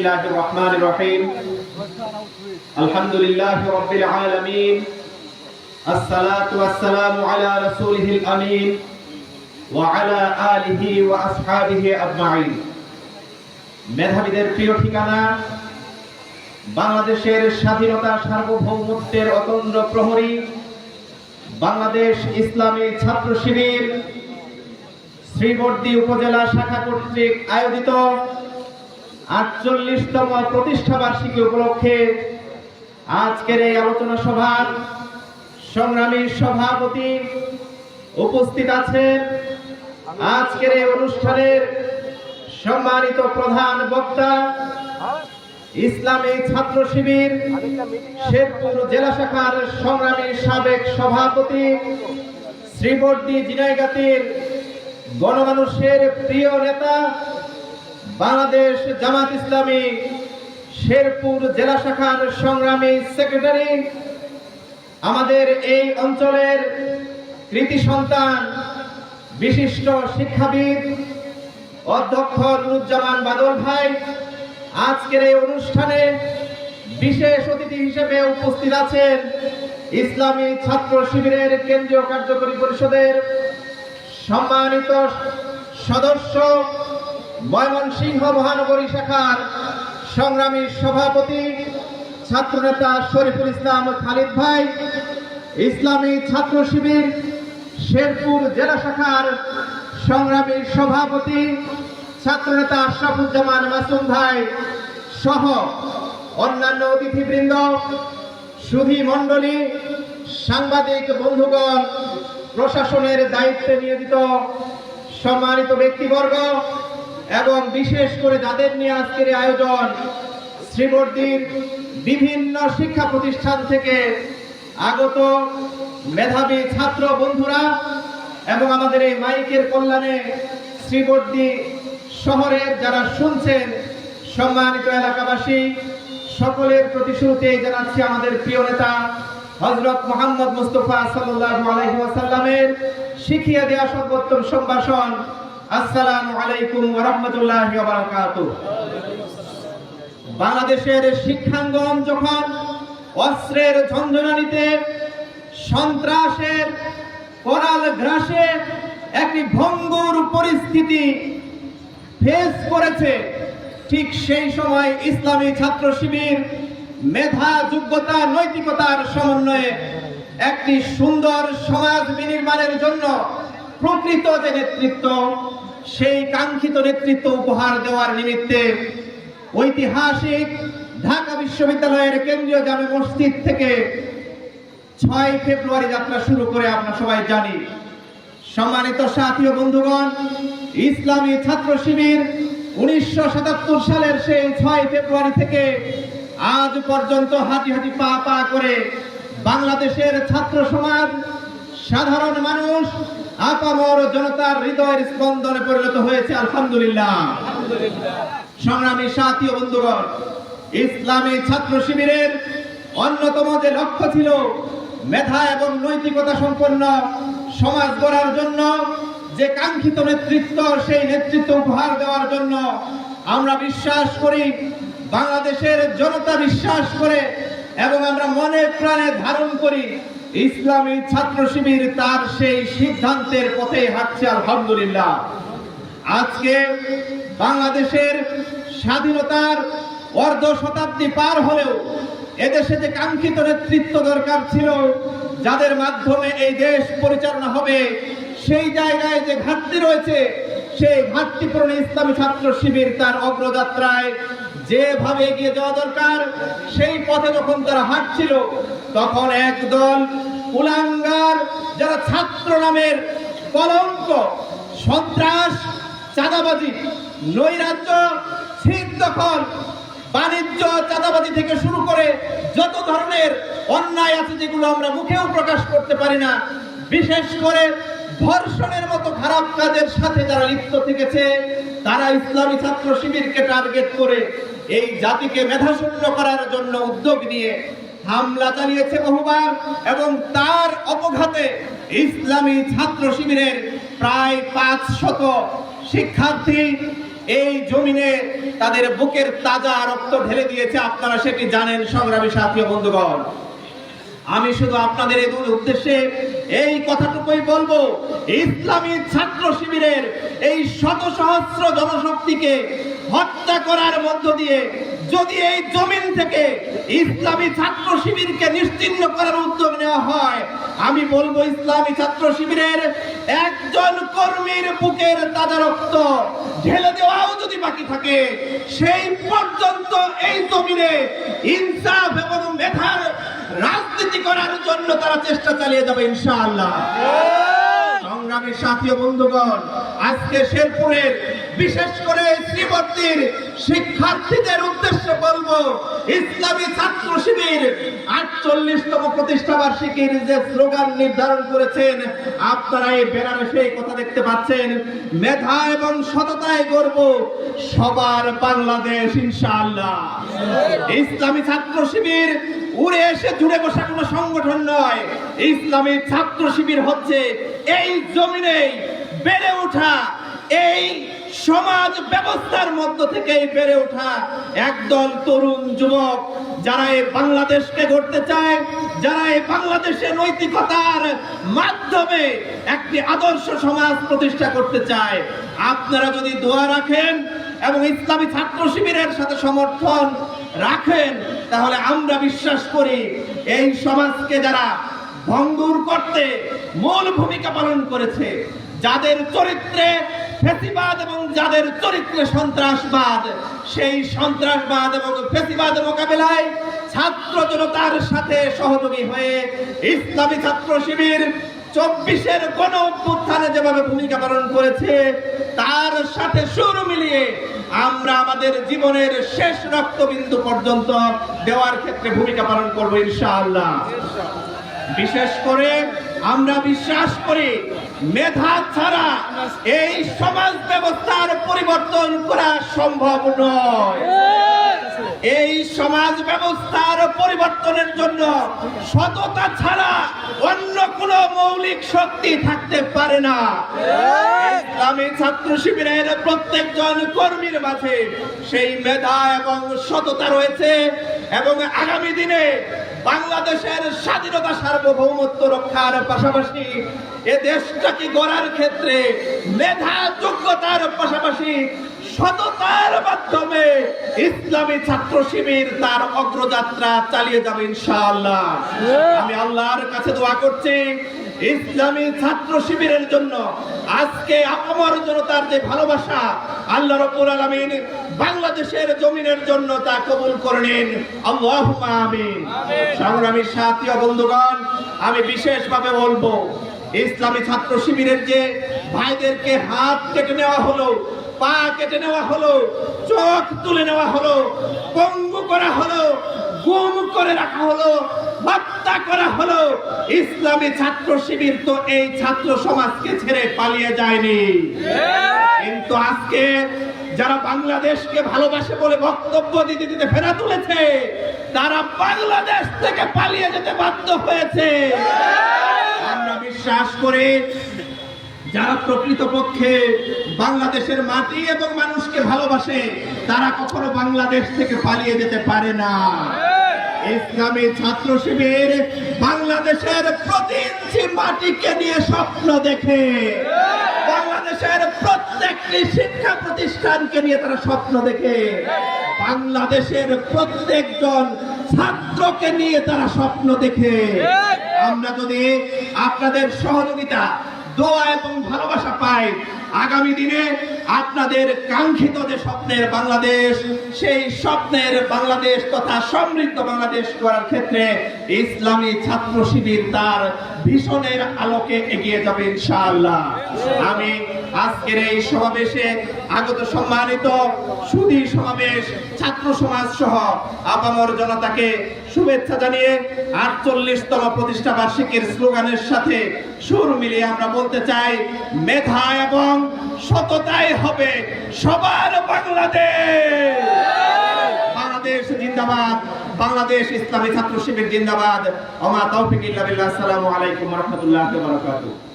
বিসমিল্লাহির রহমানির রহিম আলহামদুলিল্লাহি রাব্বিল আলামিন আসসালাতু ওয়াসসালামু আলা রাসূলিহিল আমিন ওয়া আলা আলিহি ওয়া আসহাবিহি আজমাইন। মেধাবীদের প্রিয় ঠিকানা, বাংলাদেশের স্বাধীনতা সার্বভৌমত্বের অতন্দ্র প্রহরী বাংলাদেশ ইসলামী ছাত্র শিবির শ্রীবর্দী উপজেলা শাখা কর্তৃক আয়োজিত ৪৮তম প্রতিষ্ঠা বার্ষিকী উপলক্ষে আজকের এই আলোচনা সভার সংগ্রামী সভাপতি উপস্থিত আছেন। আজকের এই অনুষ্ঠানের সম্মানিত প্রধান বক্তা ইসলামী ছাত্র শিবির শেরপুর জেলা শাখার সংগ্রামী সাবেক সভাপতি শ্রীবর্দী জিনাইগাতীর গণমানুষের প্রিয় নেতা বাংলাদেশ জামাত ইসলামী শেরপুর জেলা শাখার সংগ্রামী সেক্রেটারি, আমাদের এই অঞ্চলের কৃতি সন্তান বিশিষ্ট শিক্ষাবিদ অধ্যক্ষ নুরুজ্জামান বাদল ভাই, আজকের এই অনুষ্ঠানে বিশেষ অতিথি হিসেবে উপস্থিত আছেন ইসলামী ছাত্র শিবিরের কেন্দ্রীয় কার্যকরী পরিষদের সম্মানিত সদস্য ময়মনসিংহ মহানগরী শাখার সংগ্রামী সভাপতি ছাত্রনেতা শরীফুল ইসলাম খালিদ ভাই, ইসলামী ছাত্র শিবির শেরপুর জেলা শাখার সংগ্রামী সভাপতি ছাত্রনেতা আশরাফুজ্জামান মাসুম ভাই সহ অন্যান্য অতিথিবৃন্দ, সুধী মণ্ডলী, সাংবাদিক বন্ধুগণ, প্রশাসনের দায়িত্বে নিয়োজিত সম্মানিত ব্যক্তিবর্গ এবং বিশেষ করে যাদের নিয়ে আজকের আয়োজন শ্রীবর্দীর বিভিন্ন শিক্ষা প্রতিষ্ঠান থেকে আগত মেধাবী ছাত্র বন্ধুরা এবং আমাদের এই মাইকের কল্যাণে শ্রীবর্দী শহরের যারা শুনছেন সম্মানিত এলাকাবাসী, সকলের প্রতি শুরুতেই জানাচ্ছি আমাদের প্রিয় নেতা হযরত মুহাম্মদ মুস্তাফা সাল্লাল্লাহু আলাইহি ওয়াসাল্লামের শিখিয়ে দেয়া সর্বোত্তম সম্ভাষণ, আসসালামু আলাইকুম ওয়া রাহমাতুল্লাহি ওয়া বারাকাতুহু। বাংলাদেশের শিক্ষাঙ্গন যখন অস্ত্রের ঝঞ্ঝনানিতে, সন্ত্রাসের করাল গ্রাসে একটি ভঙ্গুর পরিস্থিতি ফেস করেছে, ঠিক সেই সময় ইসলামী ছাত্র শিবির মেধা, যোগ্যতা, নৈতিকতার সমন্বয়ে একটি সুন্দর সমাজ বিনির্মাণের জন্য প্রকৃত যে নেতৃত্ব, সেই কাঙ্ক্ষিত নেতৃত্ব উপহার দেওয়ার নিমিত্তে ঐতিহাসিক ঢাকা বিশ্ববিদ্যালয়ের কেন্দ্রীয় জামে মসজিদ থেকে ৬ ফেব্রুয়ারি যাত্রা শুরু করে আমরা সবাই জানি। সম্মানিত সাথী ও বন্ধুগণ, ইসলামী ছাত্র শিবির ১৯৭৭ সালের সেই ৬ ফেব্রুয়ারি থেকে আজ পর্যন্ত হাঁটি হাঁটি পা পা করে বাংলাদেশের ছাত্র সমাজ, সাধারণ মানুষ, আপামর জনতার হৃদয়ের স্পন্দনে পরিণত হয়েছে। আলহামদুলিল্লাহ। সংগ্রামী সাথী ও বন্ধুগণ, ইসলামী ছাত্র শিবিরের অন্যতম যে লক্ষ্য ছিল মেধা এবং নৈতিকতা সম্পন্ন সমাজ গড়ার জন্য, যে কাঙ্ক্ষিত নেতৃত্ব, সেই নেতৃত্ব উপহার দেওয়ার জন্য আমরা বিশ্বাস করি, বাংলাদেশের জনতা বিশ্বাস করে এবং আমরা মনে প্রাণে ধারণ করি, ইসলামী ছাত্র শিবির তার সেই সিদ্ধান্তের পথে হাঁটছে। আলহামদুলিল্লাহ। আজকে বাংলাদেশের স্বাধীনতার অর্ধ শতাব্দী পার হলেও এদেশে যে কাঙ্ক্ষিত নেতৃত্ব দরকার ছিল, যাদের মাধ্যমে এই দেশ পরিচালনা হবে, সেই জায়গায় যে ঘাটতি রয়েছে, সেই ঘাটতি পূরণে ইসলামী ছাত্র শিবির তার অগ্রযাত্রায় যেভাবে এগিয়ে যাওয়া দরকার, সেই পথে যখন তারা হাঁটছিল, তখন একদল কুলাঙ্গার, যারা ছাত্র নামের কলঙ্ক, সন্ত্রাস, চাঁদাবাজি, নৈরাজ্য, ছিনতাই, বাণিজ্য, চাঁদাবাজি থেকে শুরু করে যত ধরনের অন্যায় আছে, যেগুলো আমরা মুখেও প্রকাশ করতে পারি না, বিশেষ করে ধর্ষণের মতো খারাপ কাজের সাথে যারা লিপ্ত থেকেছে, তারা ইসলামী ছাত্র শিবিরকে টার্গেট করে এই জাতিকে মেধাশূন্য করার জন্য উদ্যোগ নিয়ে হামলা চালিয়েছে বহুবার, এবং তার অপঘাতে ইসলামী ছাত্র শিবিরের প্রায় ৫০০ শিক্ষার্থী এই জমিনে তাদের বুকের তাজা রক্ত ঢেলে দিয়েছে, আপনারা সেটি জানেন সংগ্রামী সাথী ও বন্ধুগণ। আমি শুধু আপনাদের এই উদ্দেশ্যে এই কথাটুকুই বলবো, ইসলামী ছাত্র শিবিরের এই শত সহস্র জনশক্তিকে হত্যা করার মধ্য দিয়ে যদি এই জমিন থেকে ইসলামী ছাত্র শিবিরকে নিশ্চিহ্ন করার উদ্যোগ নেওয়া হয়, আমি বলবো ইসলামী ছাত্র শিবিরের একজন কর্মীর বুকের তাজা রক্ত ঢেলে দেওয়াও যদি বাকি থাকে, সেই পর্যন্ত এই জমিনে ইনসাফ এবং মেধার রাজনীতি করার জন্য তারা চেষ্টা চালিয়ে যাবে ইনশাআল্লাহ। সংগ্রামী সাথী ও বন্ধুগণ, আজকে শেরপুরের বিশেষ করে শ্রীবর্তীর শিক্ষার্থীদের উদ্দেশ্যে বলবো, ইসলামী ছাত্র শিবির 48তম প্রতিষ্ঠা বার্ষিকীর যে স্লোগান নির্ধারণ করেছেন, আপনারা এই ব্যানারে সেই কথা দেখতে পাচ্ছেন, মেধা এবং সততায় গর্ব সবার বাংলাদেশ ইনশাআল্লাহ। ইসলামী ছাত্র শিবির উড়ে এসে জুড়ে বসা কোনো সংগঠন নয়। ইসলামী ছাত্র শিবির হচ্ছে এই জমিনে বেড়ে ওঠা, এই সমাজ ব্যবস্থার মধ্য থেকে বেড়ে ওঠা একদল তরুণ যুবক, যারা এই বাংলাদেশকে গড়তে চায়, যারা এই বাংলাদেশে নৈতিকতার মাধ্যমে একটি আদর্শ সমাজ প্রতিষ্ঠা করতে চায়। আপনারা যদি দোয়া রাখেন এবং ইসলামী ছাত্র শিবিরের সাথে সমর্থন রাখেন, তাহলে আমরা বিশ্বাস করি এই সমাজকে যারা ভঙ্গুর করতে মূল ভূমিকা পালন করেছে, যাদের চরিত্রে ফ্যাসিবাদ এবং যাদের চরিত্রে সন্ত্রাসবাদ, সেই সন্ত্রাসবাদ এবং ফ্যাসিবাদ মোকাবেলায় ছাত্র জনতার সাথে সহযোগী হয়ে ইসলামী ছাত্র শিবির 24-এর গণ অভ্যুত্থানে যেভাবে ভূমিকা পালন করেছে, তার সাথে সুর মিলিয়ে আমরা আমাদের জীবনের শেষ রক্তবিন্দু পর্যন্ত দেওয়ার ক্ষেত্রে ভূমিকা পালন করব ইনশাআল্লাহ। বিশেষ করে আমরা বিশ্বাস করি, মেধা ছাড়া এই সমাজ ব্যবস্থার পরিবর্তন করা সম্ভব নয়। এই সমাজ ব্যবস্থার পরিবর্তনের জন্য সততা ছাড়া অন্য কোনো মৌলিক শক্তি থাকতে পারে না। ইসলামী ছাত্র শিবিরের প্রত্যেকজন কর্মীর মাঝে সেই মেধা এবং সততা রয়েছে, এবং আগামী দিনে বাংলাদেশের স্বাধীনতা সার্বভৌমত্ব রক্ষার পাশাপাশি এ দেশটাকে গড়ার ক্ষেত্রে মেধা যোগ্যতার পাশাপাশি সততার মাধ্যমে ইসলামী ছাত্র শিবির তার অগ্রযাত্রা চালিয়ে যাবে ইনশাআল্লাহ। আমি আল্লাহর কাছে দোয়া করছি, ইসলামী ছাত্র শিবিরের জন্য আজকে আপামর জনতার যে ভালোবাসা, আল্লাহ রাব্বুল আলামিন বাংলাদেশের জমিনের জন্য তা কবুল করে নিন, আল্লাহুম্মা আমিন। সংগ্রামী সাথী ও বন্ধুগণ, আমি বিশেষভাবে বলবো, ইসলামী ছাত্র শিবিরের যে ভাইদেরকে হাত কেটে নেওয়া হলো, পা কেটে নেওয়া হলো, চোখ তুলে নেওয়া হলো, পঙ্গু করা হলো, গুম করে রাখা হলো, হত্যা করা হলো, ইসলামী ছাত্র শিবির তো এই ছাত্র সমাজকে ছেড়ে পালিয়ে যায়নি। কিন্তু আজকে যারা বাংলাদেশকে ভালোবাসে বলে বক্তব্য দিতে দিতে ফেরা তুলেছে, তারা বাংলাদেশ থেকে পালিয়ে যেতে বাধ্য হয়েছে। আমরা বিশ্বাস করি, যারা প্রকৃতপক্ষে বাংলাদেশের মাটি এবং মানুষকে ভালোবাসে, তারা কখনো বাংলাদেশ থেকে পালিয়ে যেতে পারে না। ইসলামী ছাত্র শিবির বাংলাদেশের প্রতি ইঞ্চি মাটিকে নিয়ে স্বপ্ন দেখে, বাংলাদেশের প্রত্যেকটি শিক্ষা প্রতিষ্ঠানকে নিয়ে তারা স্বপ্ন দেখে, বাংলাদেশের প্রত্যেকজন ছাত্রকে নিয়ে তারা স্বপ্ন দেখে। আমরা যদি আপনাদের সহযোগিতা, দোয়া এবং ভালোবাসা পাই, আগামী দিনে আপনাদের কাঙ্ক্ষিত যে স্বপ্নের বাংলাদেশ, সেই স্বপ্নের বাংলাদেশ তথা সমৃদ্ধ বাংলাদেশ করার ক্ষেত্রে ইসলামী ছাত্র শিবির তার ভিশনের আলোকে এগিয়ে যাবে ইনশাআল্লাহ। আমি আজকের এই সমাবেশে আগত সম্মানিত সুধী সমাবেশ, ছাত্র সমাজ সহ আপামর জনতাকে শুভেচ্ছা জানিয়ে 48তম প্রতিষ্ঠা বার্ষিকীর স্লোগানের সাথে সুর মিলিয়ে আমরা বলতে চাই, মেধা এবং সততাই হবে সবার বাংলাদেশ। বাংলাদেশ জিন্দাবাদ, বাংলাদেশ ইসলামী ছাত্র শিবির জিন্দাবাদ। ওমা তৌফিক ইল্লা বিল্লাহ। আসসালামু আলাইকুম ওয়া রাহমাতুল্লাহি ওয়া বারাকাতুহু।